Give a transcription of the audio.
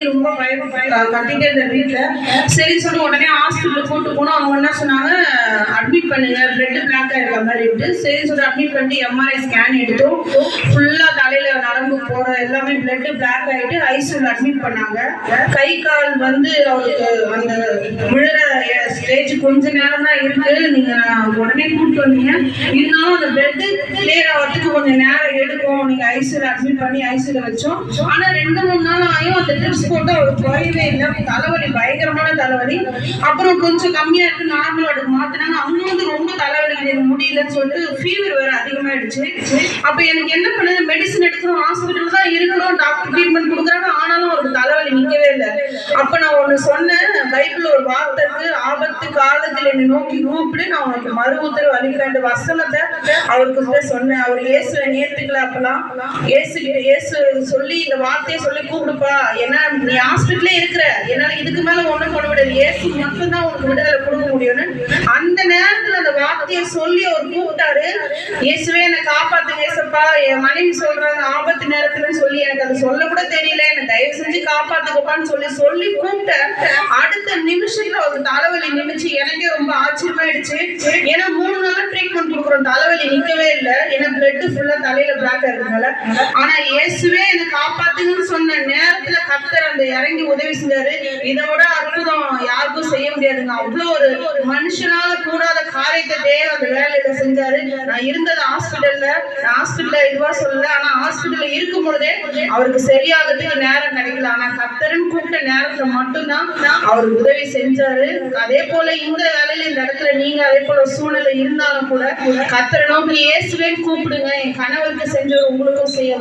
ரொம்ப கத்திட்டே இருந்த வீட்டுல சரி சொல்லி உடனே ஹாஸ்பிட்டலுக்கு கூட்டு போனோம். அவங்க என்ன சொன்னாங்க, அட்மிட் பண்ணுங்க, பிளட் பிளாக் ஆயிருக்க மாதிரி. சரி சொல்லி அட்மிட் பண்ணி எம்ஆர்ஐ ஸ்கேன் எடுத்தோம். ஃபுல்லா தலையில நரம்பு போற எல்லாமே பிளட் பிளாக் ஆயிட்டு ஐசியூல அட்மிட் பண்ணாங்க. கை கால் அவருக்கு அந்த விழுற ஸ்டேஜ் கொஞ்ச நேரம் தான் இருக்கு. நீங்க உடனே கூப்பிட்டு வந்தீங்க, இருந்தாலும் அந்த பிளட் கிளியர் ஆகிறதுக்கு கொஞ்சம் நேரம் எடுக்கும். நீங்க ஐசியூல அட்மிட் பண்ணி ஐசியூல வச்சோம். ஆனா 2-3 நாள் ஆயும் அந்த ட்ரிப்ஸ் போட்டு அவருக்கு குறையவே இல்லை. தலைவலி, பயங்கரமான தலைவலி. அப்புறம் கொஞ்சம் கம்மியா இருக்கு, நார்மல் வார்டுக்கு மாத்தினாங்க. அவங்க ரொம்ப தலைவலி முடியலன்னு சொல்லிட்டு ஃபீவர் வேற அதிகமாயிடுச்சு. அப்ப எனக்கு என்ன பண்ணுது, மெடிசன் எடுக்கிறோம், ஹாஸ்பிட்டல் தான் இருக்கிறோம், டாக்டர் ட்ரீட்மெண்ட் கொடுக்குறாங்க, ஆனாலும் அவருக்கு தலைவலி நிக்கவே இல்லை. அப்ப நான் ஒண்ணு சொன்னேன், பைபிள் ஒரு வார்த்தை இருக்கு, ஆபத்து காலத்தில் என்னை நோக்கி கூப்பிடு, நான் உனக்கு மறு உத்தரவு அளிக்கிறேன் வசனத்தை அவருக்கு சொன்னேன். அவர் இயேசுவை நேர்த்துக்கல. அப்பெல்லாம் இயேசு சொல்லி இந்த வார்த்தையை சொல்லி கூப்பிடுப்பா, ஏன்னா நீ ஹாஸ்பிட்டலே இருக்கிற, என்னால இதுக்கு மேல ஒண்ணும் பண்ண முடியாது, இயேசு மட்டும் தான் உனக்கு விடுதலை கொடுக்க முடியும்னு அந்த நேரத்துல அந்த வார்த்தையை சொல்லி அவர் கூப்பிட்டாரு. இயேசுவே என்னை காப்பாத்துங்க ஏசப்பா, என் மனைவி சொல்றாங்க ஆபத்து நேரத்துலன்னு சொல்லி எனக்கு அது சொல்ல கூட தெரியல, என்னை தயவு செஞ்சு காப்பாத்துக்கப்பான்னு சொல்லி கூப்பிட்ட அடுத்த நிமிஷத்துல ஒரு தலைவலி நிமிச்சு. எனக்கே ரொம்ப ஆச்சரியமாயிடுச்சு. ஏன்னா 3 நாள் ட்ரீட்மெண்ட் கொடுக்குறோம், தலைவலி நிக்கவே இல்லை. ஏன்னா பிளட் ஃபுல்லா தலையில பிளாக் ஆயிருக்குனால. ஆனா இயேசுவே என்னை காப்பாத்துங்கன்னு சொன்ன நேரத்துல கர்த்தர் அந்த இறங்கி உதவி செஞ்சாரு. இதை விட அற்புதம் யாருக்கும் செய்ய முடியாதுங்க. அவ்வளவு ஒரு மனுஷனால கூடாத காரியத்தை தேவ அந்த வேலையில செஞ்சாரு. நான் இருந்தது ஹாஸ்பிட்டல்ல இதுவா சொல்லல, ஆனா ஹாஸ்பிட்டல்ல இருக்கும் பொழுதே அவருக்கு சரியாகிறதுக்கு நேரம் கிடைக்கல. ஆனா கர்த்தர்ன்னு கூப்பிட்ட நேரத்துல மட்டும்தான் அவருக்கு உதவி செஞ்சாரு. அதே போல இந்த வேலையில இந்த இடத்துல நீங்க அதே போல சூழ்நிலை இருந்தாலும் கூட கர்த்தரை நோக்கி இயேசுவே கூப்பிடுங்க. என் கணவருக்கு செஞ்சவர் உங்களுக்கும் செய்ய